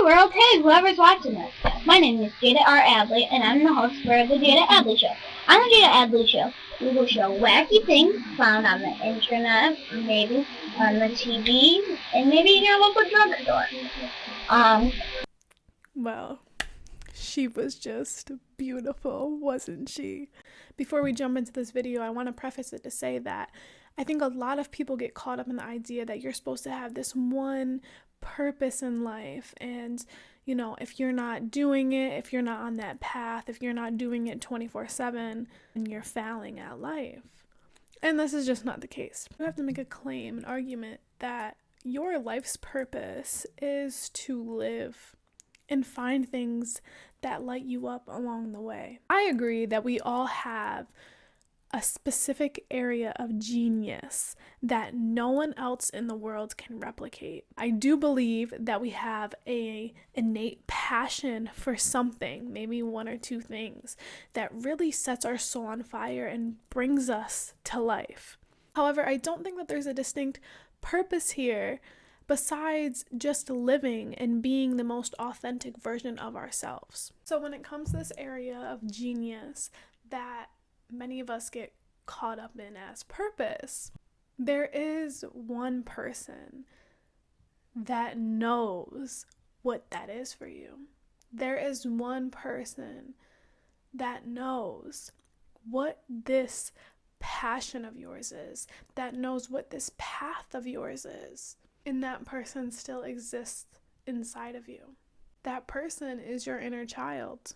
world, hey whoever's watching this. My name is Jada R. Adley, and I'm the host for the Jada Adley Show. On the Jada Adley Show, we will show wacky things found on the internet, maybe on the TV, and maybe in your local drugstore. Well, she was just beautiful, wasn't she? Before we jump into this video, I want to preface it to say that I think a lot of people get caught up in the idea that you're supposed to have this one purpose in life, and if you're not doing it, if you're not on that path, if you're not doing it 24/7, then you're failing at life. And this is just not the case. You have to make a claim, an argument that your life's purpose is to live and find things that light you up along the way. I agree that we all have a specific area of genius that no one else in the world can replicate. I do believe that we have an innate passion for something, maybe one or two things, that really sets our soul on fire and brings us to life. However, I don't think that there's a distinct purpose here besides just living and being the most authentic version of ourselves. So when it comes to this area of genius that many of us get caught up in as purpose, there is one person that knows what that is for you. There is one person that knows what this passion of yours is, that knows what this path of yours is. And that person still exists inside of you. That person is your inner child.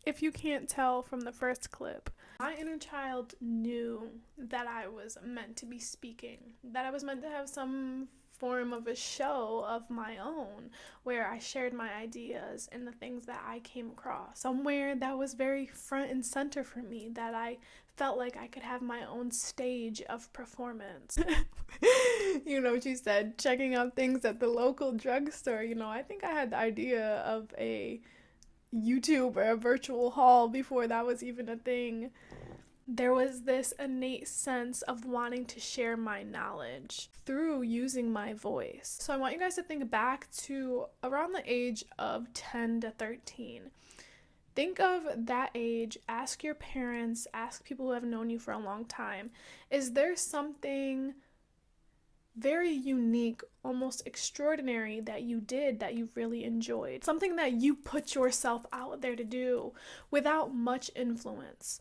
If you can't tell from the first clip, my inner child knew that I was meant to be speaking, that I was meant to have some form of a show of my own where I shared my ideas and the things that I came across. Somewhere that was very front and center for me, that I felt like I could have my own stage of performance. She said, checking out things at the local drugstore. I think I had the idea of a YouTube or a virtual hall before that was even a thing. There was this innate sense of wanting to share my knowledge through using my voice. So I want you guys to think back to around the age of 10 to 13. Think of that age, ask your parents, ask people who have known you for a long time. Is there something very unique, almost extraordinary that you did that you really enjoyed? Something that you put yourself out there to do without much influence.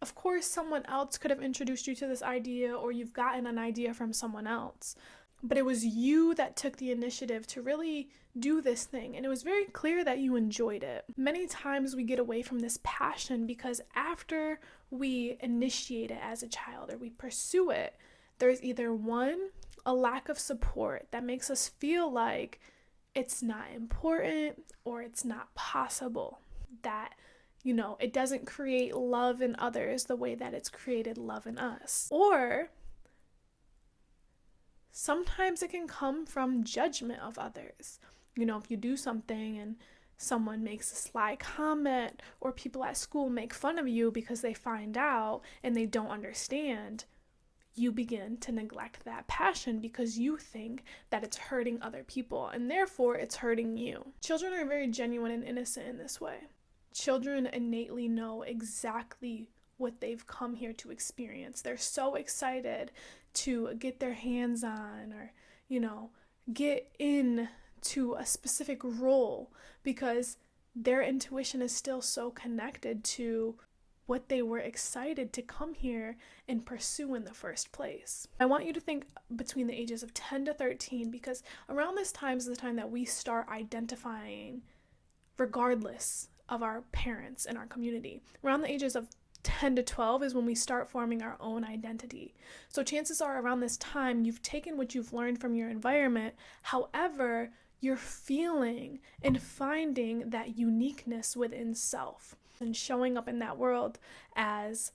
Of course, someone else could have introduced you to this idea, or you've gotten an idea from someone else. But it was you that took the initiative to really do this thing, and it was very clear that you enjoyed it. Many times we get away from this passion because after we initiate it as a child or we pursue it, there's either one, a lack of support that makes us feel like it's not important or it's not possible, that it doesn't create love in others the way that it's created love in us. Or sometimes it can come from judgment of others. If you do something and someone makes a sly comment, or people at school make fun of you because they find out and they don't understand, you begin to neglect that passion because you think that it's hurting other people and therefore it's hurting you. Children are very genuine and innocent in this way. Children innately know exactly what they've come here to experience. They're so excited to get their hands on or, get into a specific role because their intuition is still so connected to what they were excited to come here and pursue in the first place. I want you to think between the ages of 10 to 13 because around this time is the time that we start identifying regardless of our parents and our community. Around the ages of 10 to 12 is when we start forming our own identity. So chances are around this time you've taken what you've learned from your environment. However, you're feeling and finding that uniqueness within self and showing up in that world as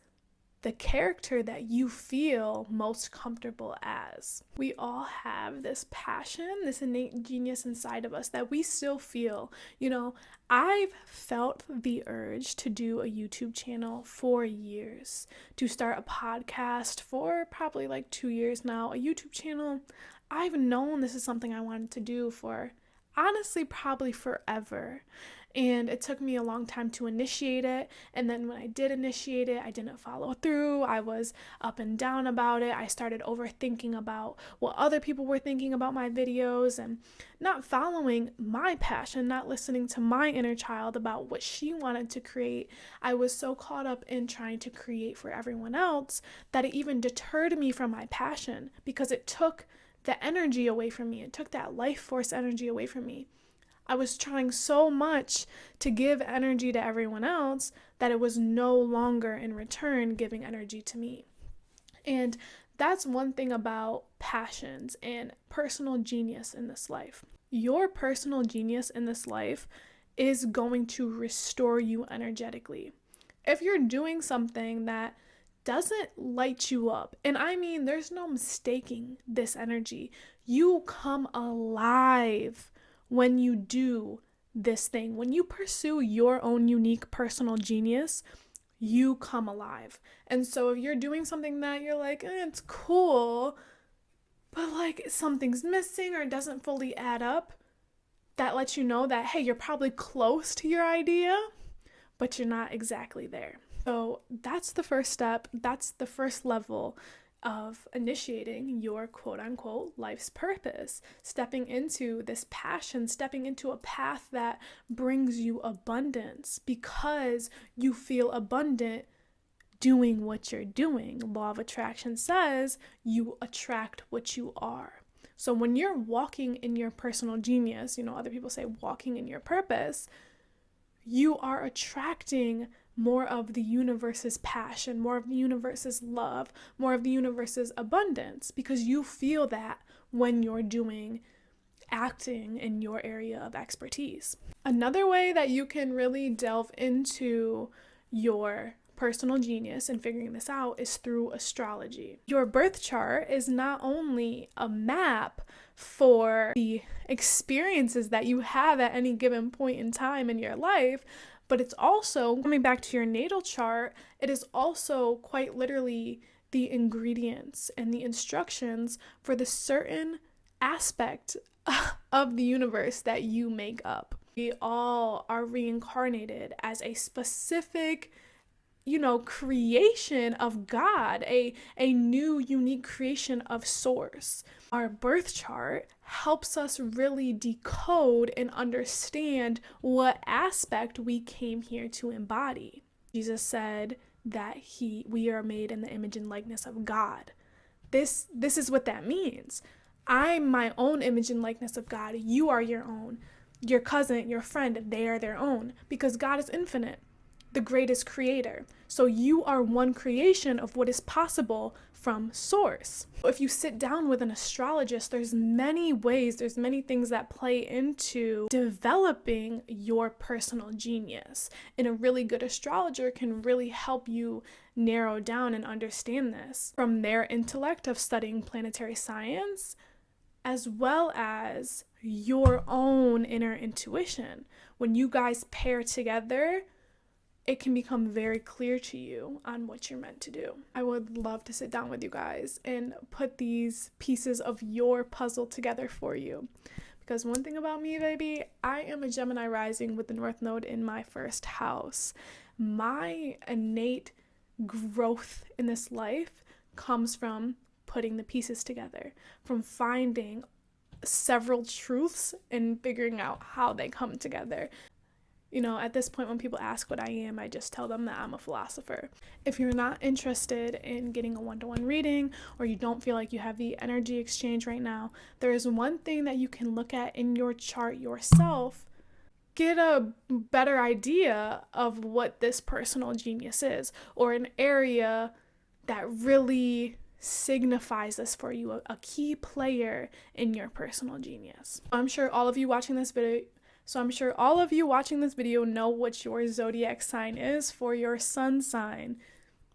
the character that you feel most comfortable as. We all have this passion, this innate genius inside of us that we still feel. I've felt the urge to do a YouTube channel for years, to start a podcast for probably like 2 years now. A YouTube channel, I've known this is something I wanted to do for honestly probably forever. And it took me a long time to initiate it. And then when I did initiate it, I didn't follow through. I was up and down about it. I started overthinking about what other people were thinking about my videos and not following my passion, not listening to my inner child about what she wanted to create. I was so caught up in trying to create for everyone else that it even deterred me from my passion, because it took the energy away from me. It took that life force energy away from me. I was trying so much to give energy to everyone else that it was no longer in return giving energy to me. And that's one thing about passions and personal genius in this life. Your personal genius in this life is going to restore you energetically. If you're doing something that doesn't light you up, and I mean, there's no mistaking this energy, you come alive when you do this thing. When you pursue your own unique personal genius, you come alive. And so if you're doing something that you're like, it's cool, but like something's missing or doesn't fully add up, that lets you know that, hey, you're probably close to your idea, but you're not exactly there. So that's the first step. That's the first level of initiating your quote unquote life's purpose, stepping into this passion, stepping into a path that brings you abundance because you feel abundant doing what you're doing. Law of attraction says you attract what you are. So when you're walking in your personal genius, other people say walking in your purpose, you are attracting more of the universe's passion, more of the universe's love, more of the universe's abundance, because you feel that when you're acting in your area of expertise. Another way that you can really delve into your personal genius and figuring this out is through astrology. Your birth chart is not only a map for the experiences that you have at any given point in time in your life, but it's also, coming back to your natal chart, it is also quite literally the ingredients and the instructions for the certain aspect of the universe that you make up. We all are reincarnated as a specific creation of God, a new unique creation of source. Our birth chart helps us really decode and understand what aspect we came here to embody. Jesus said that we are made in the image and likeness of God. This is what that means. I'm my own image and likeness of God. You are your own. Your cousin, your friend, they are their own, because God is infinite, the greatest creator. So you are one creation of what is possible from source. If you sit down with an astrologist, there's many ways, there's many things that play into developing your personal genius. And a really good astrologer can really help you narrow down and understand this from their intellect of studying planetary science, as well as your own inner intuition. When you guys pair together, it can become very clear to you on what you're meant to do. I would love to sit down with you guys and put these pieces of your puzzle together for you. Because one thing about me, baby, I am a Gemini rising with the North Node in my first house. My innate growth in this life comes from putting the pieces together, from finding several truths and figuring out how they come together. At this point, when people ask what I am, I just tell them that I'm a philosopher. If you're not interested in getting a one-to-one reading, or you don't feel like you have the energy exchange right now, there is one thing that you can look at in your chart yourself, get a better idea of what this personal genius is, or an area that really signifies this for you, a key player in your personal genius. I'm sure all of you watching this video know what your zodiac sign is for your sun sign,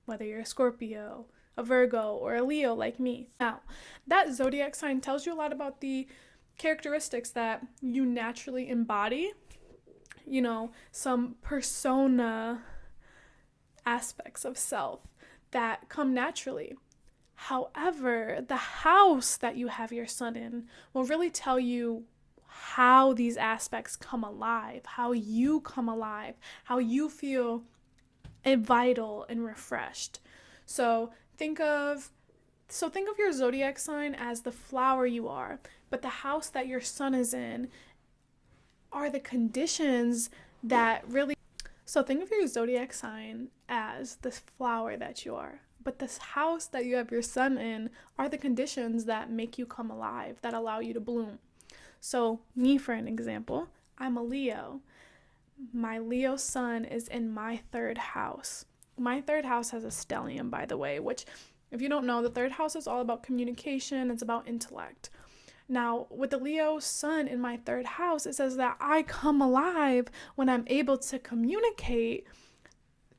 whether you're a Scorpio, a Virgo, or a Leo like me. Now, that zodiac sign tells you a lot about the characteristics that you naturally embody, some persona aspects of self that come naturally. However, the house that you have your sun in will really tell you how these aspects come alive, how you come alive, how you feel vital and refreshed. So think of your zodiac sign as the flower you are, but the house that your sun is in are the conditions that really. So think of your zodiac sign as the flower that you are, but this house that you have your sun in are the conditions that make you come alive, that allow you to bloom. So me, for an example, I'm a Leo. My Leo sun is in my 3rd house. My 3rd house has a stellium, by the way, which, if you don't know, the 3rd house is all about communication. It's about intellect. Now, with the Leo sun in my 3rd house, it says that I come alive when I'm able to communicate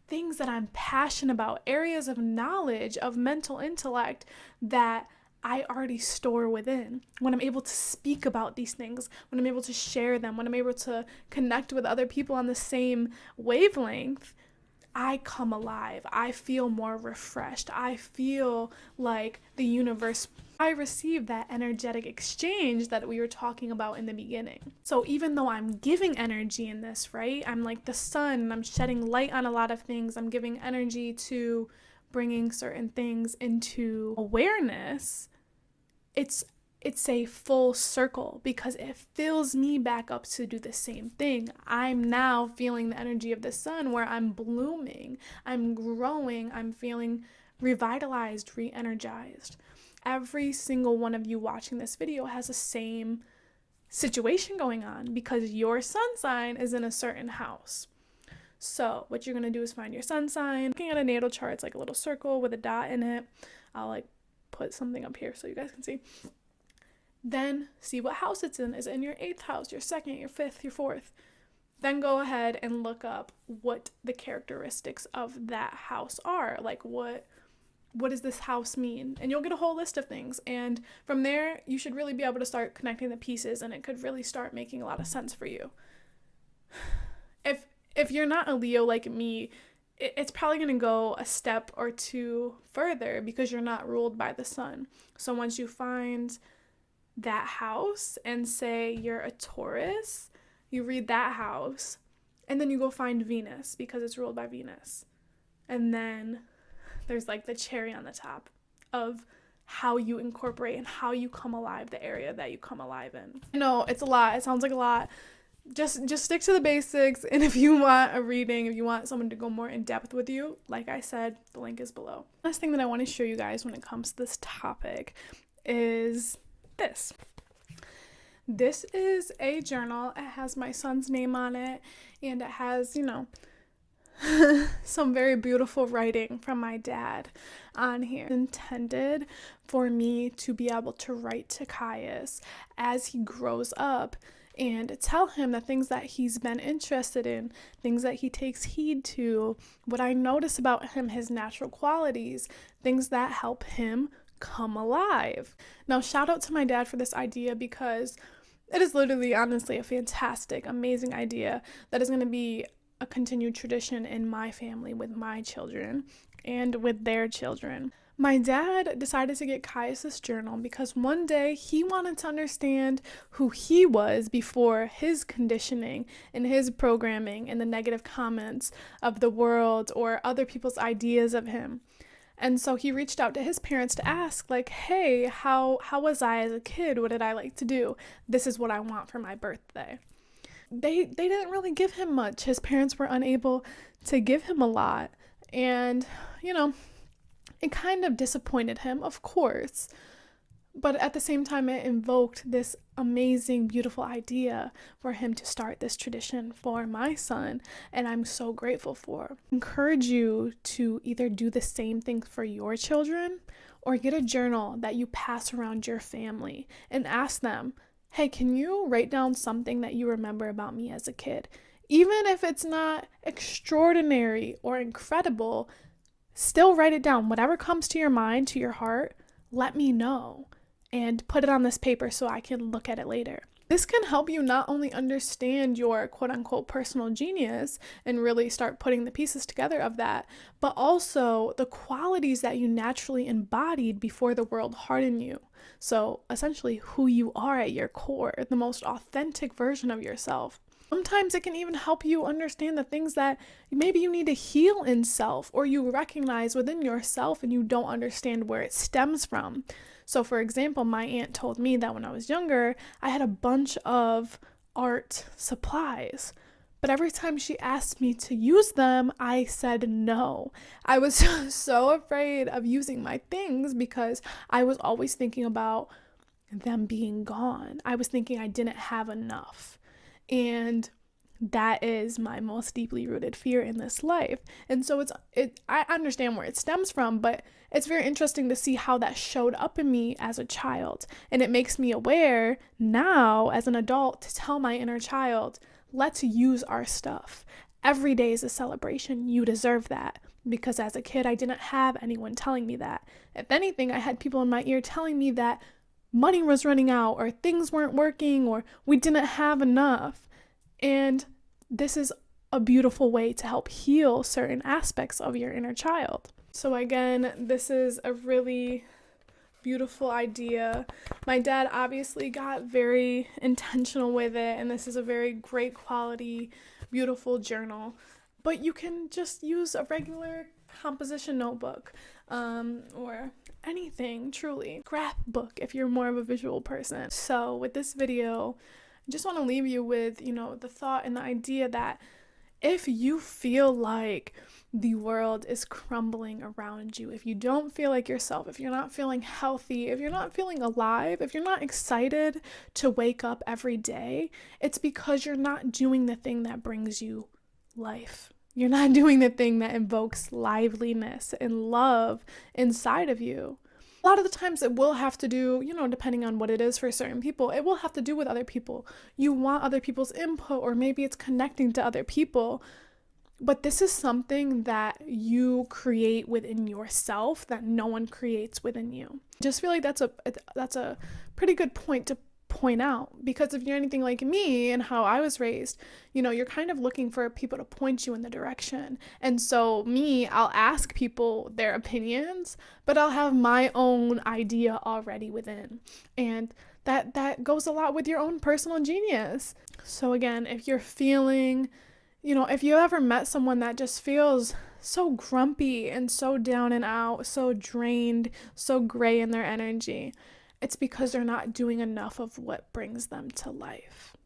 things that I'm passionate about, areas of knowledge, of mental intellect that I already store within. When I'm able to speak about these things, when I'm able to share them, when I'm able to connect with other people on the same wavelength, I come alive. I feel more refreshed. I feel like the universe. I receive that energetic exchange that we were talking about in the beginning. So even though I'm giving energy in this, right? I'm like the sun and I'm shedding light on a lot of things. I'm giving energy to bringing certain things into awareness. It's a full circle because it fills me back up to do the same thing. I'm now feeling the energy of the sun where I'm blooming, I'm growing, I'm feeling revitalized, re-energized. Every single one of you watching this video has the same situation going on because your sun sign is in a certain house. So what you're going to do is find your sun sign. Looking at a natal chart, it's like a little circle with a dot in it. I'll like put something up here so you guys can see. Then see what house it's in. Is it in your 8th house, your 2nd, your 5th, your 4th? Then go ahead and look up what the characteristics of that house are. Like what does this house mean? And you'll get a whole list of things. And from there, you should really be able to start connecting the pieces and it could really start making a lot of sense for you. If you're not a Leo like me, it's probably going to go a step or two further because you're not ruled by the sun. So once you find that house and say you're a Taurus, you read that house and then you go find Venus because it's ruled by Venus. And then there's like the cherry on the top of how you incorporate and how you come alive, the area that you come alive in. I know it's a lot. It sounds like a lot. Just stick to the basics. And if you want a reading, if you want someone to go more in depth with you, like I said, the link is below. Last thing that I want to show you guys when it comes to this topic is this. This is a journal. It has my son's name on it and it has, some very beautiful writing from my dad on here. Intended for me to be able to write to Caius as he grows up and tell him the things that he's been interested in, things that he takes heed to, what I notice about him, his natural qualities, things that help him come alive. Now, shout out to my dad for this idea because it is literally, honestly, a fantastic, amazing idea that is going to be a continued tradition in my family with my children and with their children. My dad decided to get Caius this journal because one day he wanted to understand who he was before his conditioning and his programming and the negative comments of the world or other people's ideas of him. And so he reached out to his parents to ask, like, hey, how was I as a kid? What did I like to do? This is what I want for my birthday. They didn't really give him much. His parents were unable to give him a lot. And, it kind of disappointed him, of course. But at the same time, it invoked this amazing, beautiful idea for him to start this tradition for my son. And I'm so grateful for. I encourage you to either do the same thing for your children or get a journal that you pass around your family and ask them, hey, can you write down something that you remember about me as a kid? Even if it's not extraordinary or incredible, still write it down. Whatever comes to your mind, to your heart, let me know and put it on this paper so I can look at it later. This can help you not only understand your quote unquote personal genius and really start putting the pieces together of that, but also the qualities that you naturally embodied before the world hardened you. So essentially who you are at your core, the most authentic version of yourself. Sometimes it can even help you understand the things that maybe you need to heal in self, or you recognize within yourself and you don't understand where it stems from. So for example, my aunt told me that when I was younger, I had a bunch of art supplies. But every time she asked me to use them, I said no. I was so afraid of using my things because I was always thinking about them being gone. I was thinking I didn't have enough. And that is my most deeply rooted fear in this life. And so I understand where it stems from, but it's very interesting to see how that showed up in me as a child. And it makes me aware now as an adult to tell my inner child, let's use our stuff. Every day is a celebration. You deserve that. Because as a kid, I didn't have anyone telling me that. If anything, I had people in my ear telling me that money was running out, or things weren't working, or we didn't have enough. And this is a beautiful way to help heal certain aspects of your inner child. So again, this is a really beautiful idea. My dad obviously got very intentional with it, and this is a very great quality, beautiful journal. But you can just use a regular composition notebook, or anything, truly. Graph book if you're more of a visual person. So with this video, I just want to leave you with, the thought and the idea that if you feel like the world is crumbling around you, if you don't feel like yourself, if you're not feeling healthy, if you're not feeling alive, if you're not excited to wake up every day, it's because you're not doing the thing that brings you life. You're not doing the thing that invokes liveliness and love inside of you. A lot of the times it will have to do, depending on what it is for certain people, it will have to do with other people. You want other people's input, or maybe it's connecting to other people. But this is something that you create within yourself that no one creates within you. I just feel like that's a pretty good point to point out, because if you're anything like me and how I was raised, you're kind of looking for people to point you in the direction. And so I'll ask people their opinions, but I'll have my own idea already within. And that goes a lot with your own personal genius. So again, if you're feeling, if you ever met someone that just feels so grumpy and so down and out, so drained, so gray in their energy, it's because they're not doing enough of what brings them to life.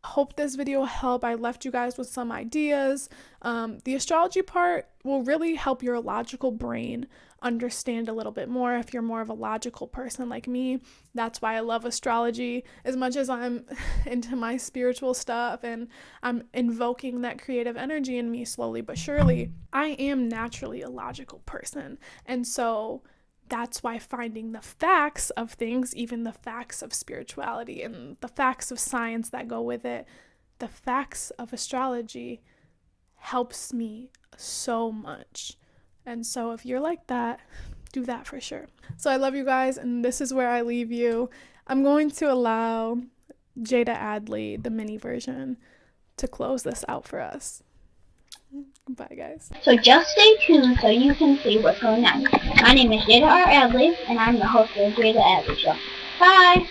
Hope this video helped. I left you guys with some ideas. The astrology part will really help your logical brain understand a little bit more if you're more of a logical person like me. That's why I love astrology. As much as I'm into my spiritual stuff and I'm invoking that creative energy in me slowly but surely, I am naturally a logical person. And so that's why finding the facts of things, even the facts of spirituality and the facts of science that go with it, the facts of astrology helps me so much. And so if you're like that, do that for sure. So I love you guys, and this is where I leave you. I'm going to allow Jada Adley, the mini version, to close this out for us. Bye, guys. So just stay tuned so you can see what's going on. My name is Jada R. Adley, and I'm the host of the Jada Adley Show. Bye!